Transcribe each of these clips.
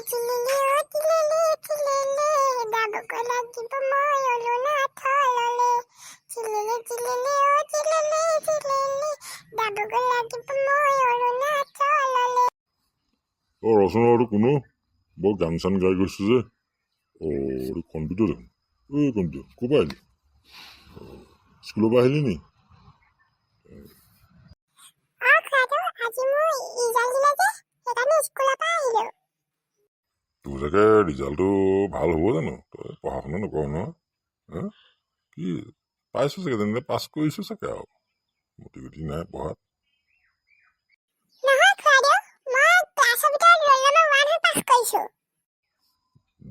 চিলিলি ও চিলিলি চিলিলি দাবুক লাগিব মই অলুনা থললে চিলিলি চিলিলি ও চিলিলি চিলিলি দাবুক লাগিব মই অলুনা থললে। ৰচনা আৰু কোনো বৰ গান চান গাই গৈছো যে কম্পিউটাৰ দেখোন কম্পিউটাৰ ক'ৰ পৰা আহিলি স্কুলৰ পৰা আহিলি নি? তোৰ চাগে ৰিজাল্টটো ভাল হ'ব জানো? তই পঢ়া শুনা নকৰ নহয় কি পাইছো চাগে তেনেকৈ পাছ কৰিছো চাগে আৰু মতি গতি নাই পঢ়াত।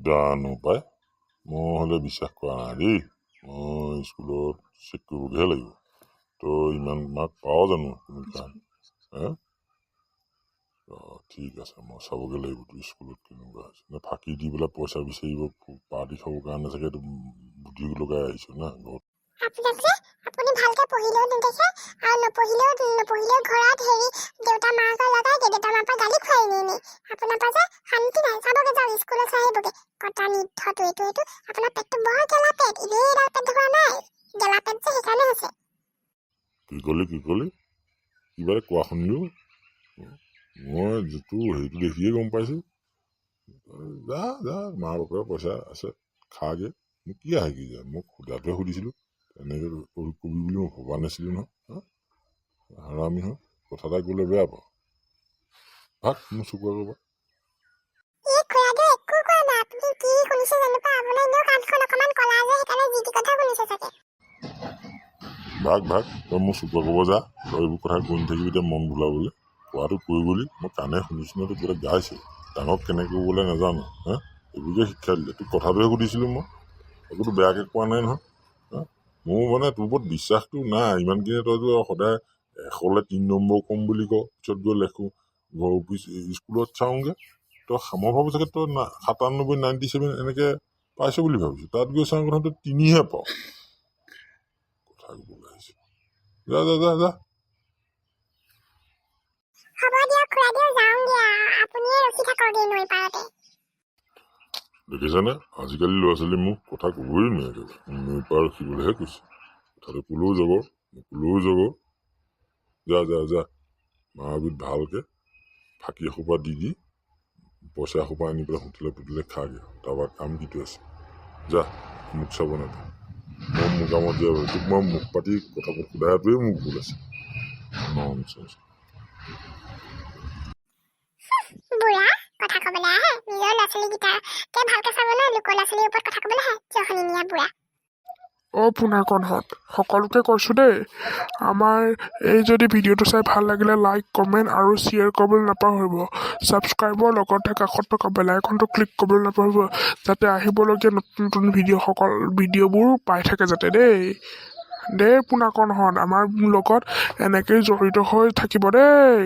জানো পাই মই হ'লে বিশ্বাস কৰা নাই দেই। মই স্কুলত চেক কৰিবগৈহে লাগিব। তই ইমান মাৰ্ক পাৱ জানো তুমি কাৰণ ঠিক আছে মই চাবগৈ লাগিব তোৰ স্কুলত কেনেকুৱা হৈছে নে ফাঁকি দি পেলাই পইচা বিচাৰিব পাৰ্টি খাবৰ কাৰণে চাগে বুদ্ধি লগাই আহিছো না ঘৰত। আপুনি ভালকে পঢ়িলেও নেদেখে আৰু নপঢ়িলেও ঘৰত দেউতা মাক লগাই দিয়ে, দেউতা মাৰ পৰা গালি খুৱাই নিয়ে। আপোনাৰ পৰা যে শান্তি নাই। চাবগে যাওক স্কুলত চাই আহিবগে কটা নিঠটো এইটো আপোনাৰ পেটটো বৰ গেলা পেট, এনেই পেট ধৰা নাই, গেলা পেট যে সেইকাৰণে হৈছে। কি কলি কিবা কোৱা শুনিলো মই যিটো হেৰিটো দেখিয়ে গম পাইছো। যা মা বাপেৰ পইচা আছে খাগে মোক কি আহে কি যায়। মোক সোধাটোৱে সুধিছিলো তেনেকৈ কবি বুলি মই ভবা নাছিলো নহয়। হাৰামি হয় কথা এটা ক'লে বেয়া পাওঁ। ভাত মোৰ চকুৰ আগৰ পৰা ভাগ তই মোৰ চকুৰ ক'ব যা। তই এইবোৰ কথা কৈ নাথাকিবি এতিয়া মন ভুলাবলৈ। কোৱাটো কৈ গ'লি মই কাণে শুনিছো নহয় তোৰ কিবা গাইছে ডাঙৰক কেনেকৈ ক'বলৈ নাজানো এইবোৰকে শিক্ষা দিলে। তোক কথাটোহে সুধিছিলোঁ মই একোতো বেয়াকৈ কোৱা নাই নহয়। মোৰ মানে তোৰ ওপৰত বিশ্বাসটো নাই ইমানখিনি। তইতো সদায় 100লে 3 নম্বৰ কম বুলি ক, পিছত গৈ লেখো ঘৰ অফিচ স্কুলত চাওঁগৈ তই মই ভাবোঁ চাগে তই 97 97 এনেকৈ পাইছ বুলি ভাবিছোঁ। তাত গৈ চাওঁ কথাটো 3হে পাওঁ। কথা ক'বলৈ আহিছে যা দেখিছানে আজিকালি ল'ৰা ছোৱালী মোক কথা ক'বই নোৱাৰে। নৈ পাৰ ৰখিবলৈহে কৈছে। কথাটো ক'লেও যাব নক'লেও যাব। যা মাৰবিধ ভালকৈ ফাঁকি এসোপা দি পইচা এসোপা আনি পেলাই হোটেলে পুটেলে খাগে। তাৰপৰা কাম কিটো আছে যা মোক চাব নাপায়। মই মোৰ কামত যাব তোক মই মুখ পাতি কথা সোধাটোৱে মোক ভুল আছে। বুঢ়া কথা কবলৈ আহে নিজৰ ল'ৰা ছোৱালীকেইটাকে ভালকে চাব ন, লোকৰ ল'ৰা ছোৱালীৰ ওপৰত কথা কবলৈ আহে জহনি নিয়া বুঢ়া। পুনাকণহঁত সকলোকে কৈছোঁ দেই, আমাৰ এই যদি ভিডিঅ'টো চাই ভাল লাগিলে লাইক কমেণ্ট আৰু শ্বেয়াৰ কৰিবলৈ নাপাহৰিব। ছাবস্ক্ৰাইবৰ লগতে কাষত থকা বেল আইকনটো ক্লিক কৰিবলৈ নাপাহৰিব যাতে আহিবলগীয়া নতুন ভিডিঅ'বোৰ পাই থাকে যাতে দেই পুনাকণহঁত আমাৰ লগত এনেকেই জড়িত হৈ থাকিব দেই।